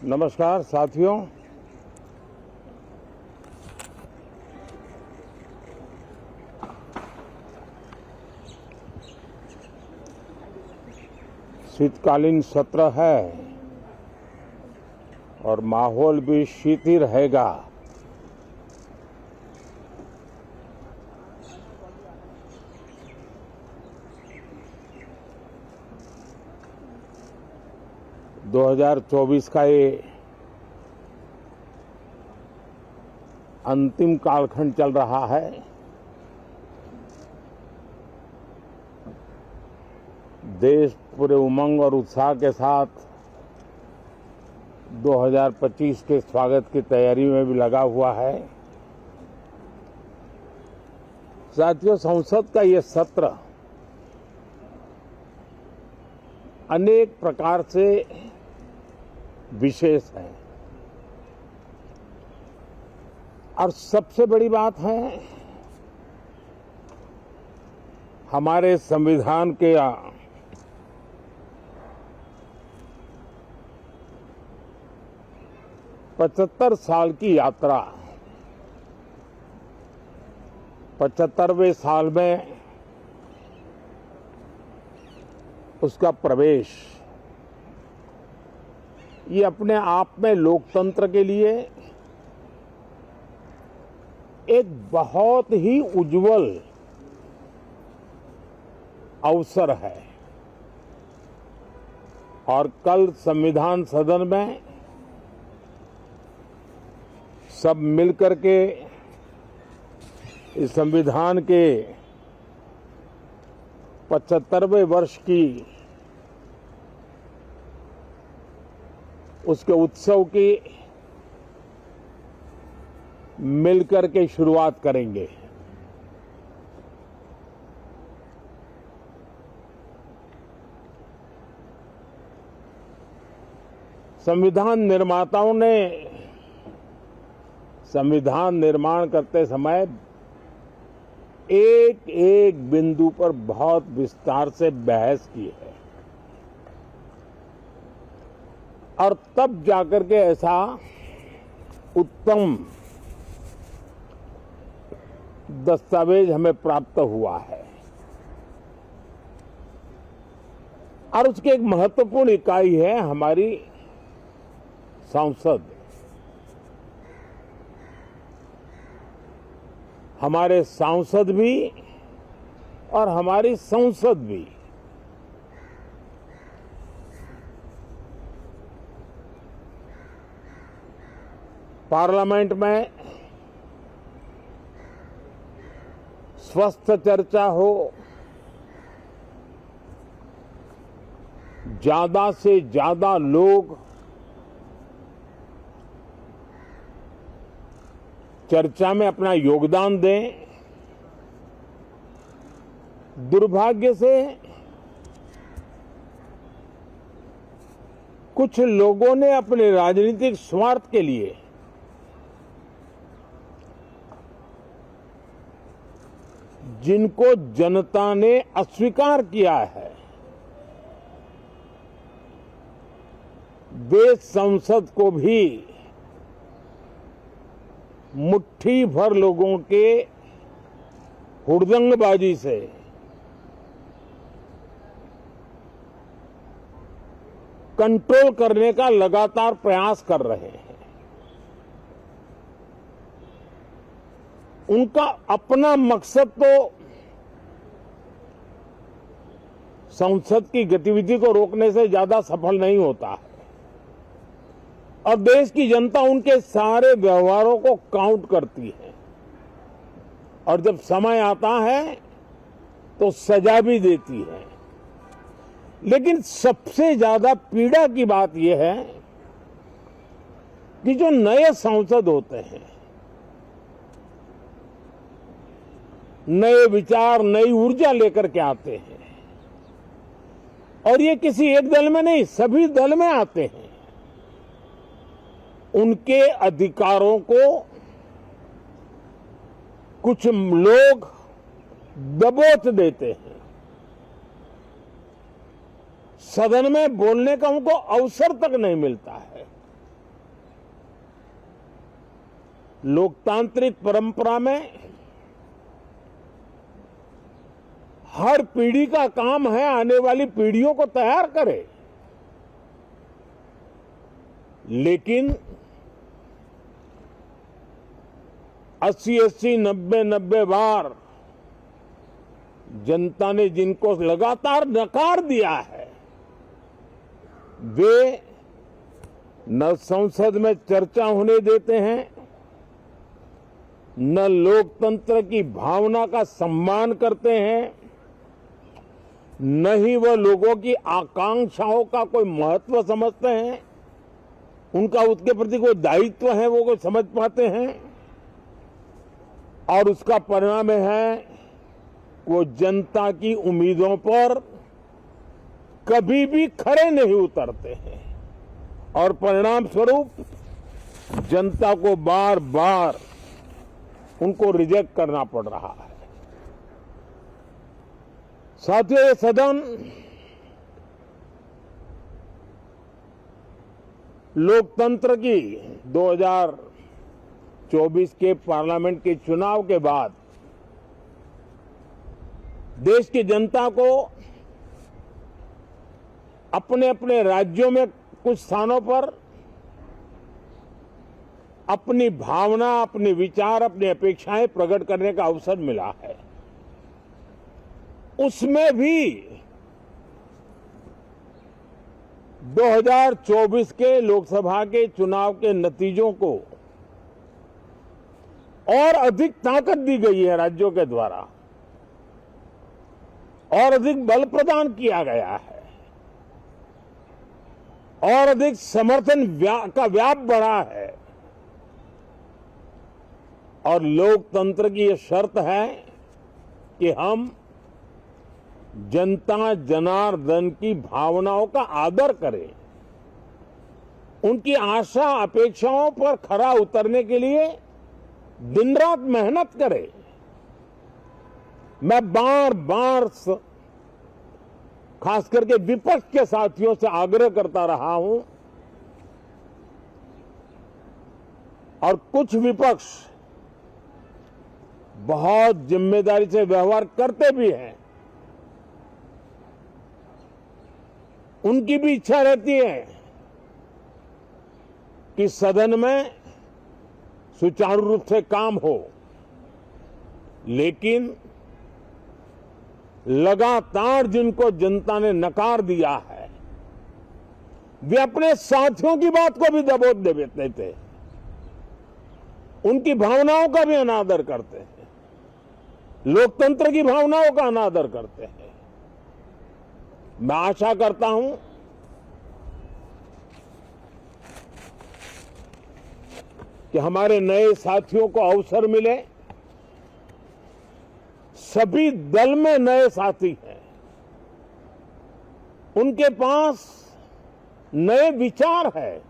नमस्कार साथियों। शीतकालीन सत्र है और माहौल भी शीत ही रहेगा। दो 2024 का ये अंतिम कालखंड चल रहा है। देश पूरे उमंग और उत्साह के साथ 2025 के स्वागत की तैयारी में भी लगा हुआ है। साथियों, संसद का ये सत्र अनेक प्रकार से विशेष है और सबसे बड़ी बात है हमारे संविधान के 75 साल की यात्रा, 75वें साल में उसका प्रवेश, ये अपने आप में लोकतंत्र के लिए एक बहुत ही उज्जवल अवसर है। और कल संविधान सदन में सब मिलकर के इस संविधान के 75वें वर्ष की उसके उत्सव की मिलकर के शुरुआत करेंगे। संविधान निर्माताओं ने संविधान निर्माण करते समय एक एक बिंदु पर बहुत विस्तार से बहस की है और तब जाकर के ऐसा उत्तम दस्तावेज हमें प्राप्त हुआ है। और उसकी एक महत्वपूर्ण इकाई है हमारी संसद। हमारे सांसद भी और हमारी संसद भी पार्लियामेंट में स्वस्थ चर्चा हो, ज्यादा से ज्यादा लोग चर्चा में अपना योगदान दें। दुर्भाग्य से कुछ लोगों ने अपने राजनीतिक स्वार्थ के लिए जिनको जनता ने अस्वीकार किया है, वे संसद को भी मुट्ठी भर लोगों के हुड़दंगबाजी से कंट्रोल करने का लगातार प्रयास कर रहे हैं। उनका अपना मकसद तो संसद की गतिविधि को रोकने से ज्यादा सफल नहीं होता है और देश की जनता उनके सारे व्यवहारों को काउंट करती है और जब समय आता है तो सजा भी देती है। लेकिन सबसे ज्यादा पीड़ा की बात यह है कि जो नए सांसद होते हैं, नए विचार, नई ऊर्जा लेकर के आते हैं और ये किसी एक दल में नहीं, सभी दल में आते हैं। उनके अधिकारों को कुछ लोग दबोच देते हैं। सदन में बोलने का उनको अवसर तक नहीं मिलता है। लोकतांत्रिक परंपरा में हर पीढ़ी का काम है आने वाली पीढ़ियों को तैयार करे, लेकिन 80-80, 90-90 बार जनता ने जिनको लगातार नकार दिया है, वे न संसद में चर्चा होने देते हैं, न लोकतंत्र की भावना का सम्मान करते हैं, न ही वह लोगों की आकांक्षाओं का कोई महत्व समझते हैं, उनका उसके प्रति कोई दायित्व है वो कोई समझ पाते हैं। और उसका परिणाम है वो जनता की उम्मीदों पर कभी भी खरे नहीं उतरते हैं और परिणाम स्वरूप जनता को बार बार उनको रिजेक्ट करना पड़ रहा है। साथियों, ये सदन लोकतंत्र की 2024 के पार्लियामेंट के चुनाव के बाद देश की जनता को अपने अपने राज्यों में कुछ स्थानों पर अपनी भावना, अपने विचार, अपनी अपेक्षाएं प्रकट करने का अवसर मिला है। उसमें भी 2024 के लोकसभा के चुनाव के नतीजों को और अधिक ताकत दी गई है राज्यों के द्वारा और अधिक बल प्रदान किया गया है और अधिक समर्थन का व्याप बढ़ा है। और लोकतंत्र की यह शर्त है कि हम जनता जनार्दन की भावनाओं का आदर करें, उनकी आशा अपेक्षाओं पर खरा उतरने के लिए दिन रात मेहनत करें। मैं बार बार खास करके विपक्ष के साथियों से आग्रह करता रहा हूं और कुछ विपक्ष बहुत जिम्मेदारी से व्यवहार करते भी हैं। उनकी भी इच्छा रहती है कि सदन में सुचारू रूप से काम हो, लेकिन लगातार जिनको जनता ने नकार दिया है, वे अपने साथियों की बात को भी दबोच देते थे, उनकी भावनाओं का भी अनादर करते हैं, लोकतंत्र की भावनाओं का अनादर करते हैं। मैं आशा करता हूं कि हमारे नए साथियों को अवसर मिले। सभी दल में नए साथी हैं, उनके पास नए विचार है,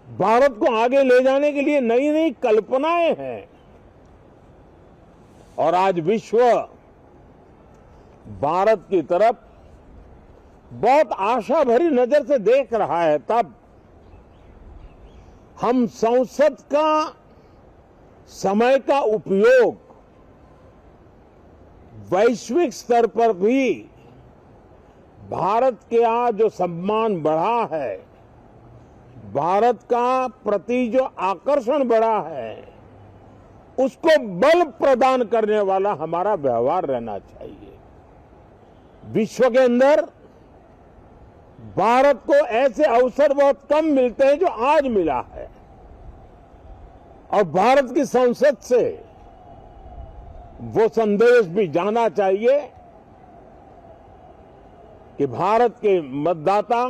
भारत को आगे ले जाने के लिए नई नई कल्पनाएं हैं। और आज विश्व भारत की तरफ बहुत आशा भरी नजर से देख रहा है, तब हम संसद का समय का उपयोग वैश्विक स्तर पर भी भारत के आज जो सम्मान बढ़ा है, भारत का प्रति जो आकर्षण बढ़ा है, उसको बल प्रदान करने वाला हमारा व्यवहार रहना चाहिए। विश्व के अंदर भारत को ऐसे अवसर बहुत कम मिलते हैं जो आज मिला है और भारत की संसद से वो संदेश भी जाना चाहिए कि भारत के मतदाता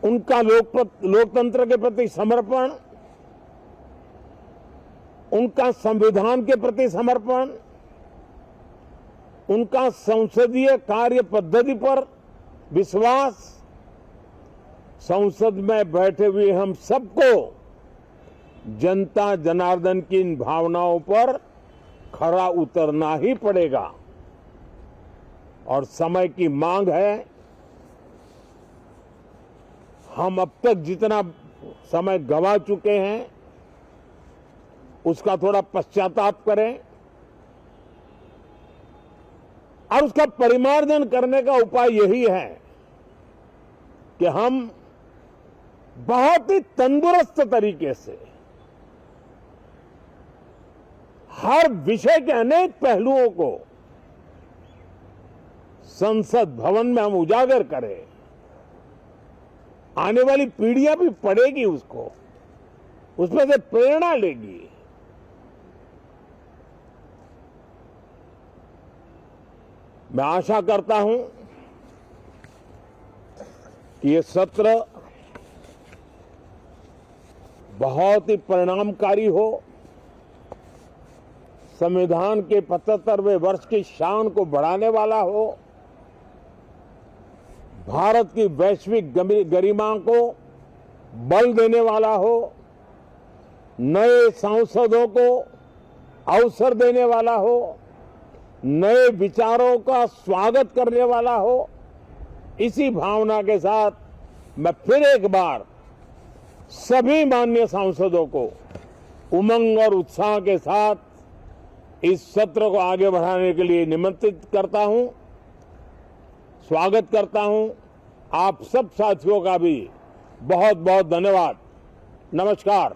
उनका लोकतंत्र के प्रति समर्पण, उनका संविधान के प्रति समर्पण, उनका संसदीय कार्य पद्धति पर विश्वास, संसद में बैठे हुए हम सबको जनता जनार्दन की इन भावनाओं पर खरा उतरना ही पड़ेगा। और समय की मांग है हम अब तक जितना समय गंवा चुके हैं उसका थोड़ा पश्चाताप करें और उसका परिमार्जन करने का उपाय यही है कि हम बहुत ही तंदुरुस्त तरीके से हर विषय के अनेक पहलुओं को संसद भवन में हम उजागर करें। आने वाली पीढ़ियां भी पढ़ेगी उसको, उसमें से प्रेरणा लेगी। मैं आशा करता हूं कि ये सत्र बहुत ही परिणामकारी हो, संविधान के 75वें वर्ष की शान को बढ़ाने वाला हो, भारत की वैश्विक गरिमा को बल देने वाला हो, नए सांसदों को अवसर देने वाला हो, नए विचारों का स्वागत करने वाला हो। इसी भावना के साथ मैं फिर एक बार सभी माननीय सांसदों को उमंग और उत्साह के साथ इस सत्र को आगे बढ़ाने के लिए निमंत्रित करता हूं, स्वागत करता हूं। आप सब साथियों का भी बहुत बहुत धन्यवाद। नमस्कार।